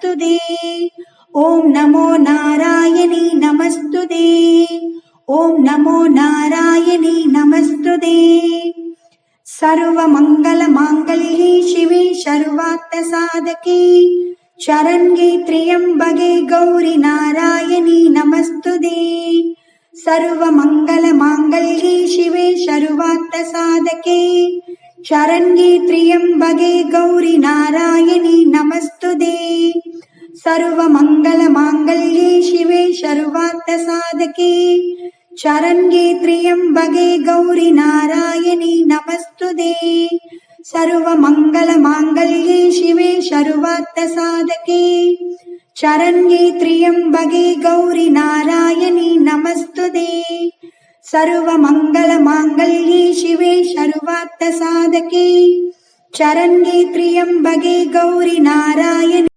नमस्तुते। ॐ नमो नारायणी नमस्तुते। ॐ नमो नारायणी नमस्तुते। सर्वमङ्गलमाङ्गल्ये शिवे सर्वार्थसाधके शरण्ये त्र्यम्बके गौरि नारायणी नमस्तुते। सर्वमङ्गलमाङ्गल्ये शिवे सर्वार्थसाधके शरण्ये त्र्यम्बके गौरि नारायणी नमस्तुते। सर्वमङ्गलमाङ्गल्ये शिवे सर्वार्थसाधके शरण्ये त्र्यम्बके गौरि नारायणी नमस्तुते। सर्वमङ्गलमाङ्गल्ये शिवे सर्वार्थसाधके शरण्ये त्र्यम्बके गौरि नारायणी नमस्तुते। सर्वमङ्गलमाङ्गल्ये शिवे सर्वार्थसाधके शरण्ये त्र्यम्बके गौरि नारायणी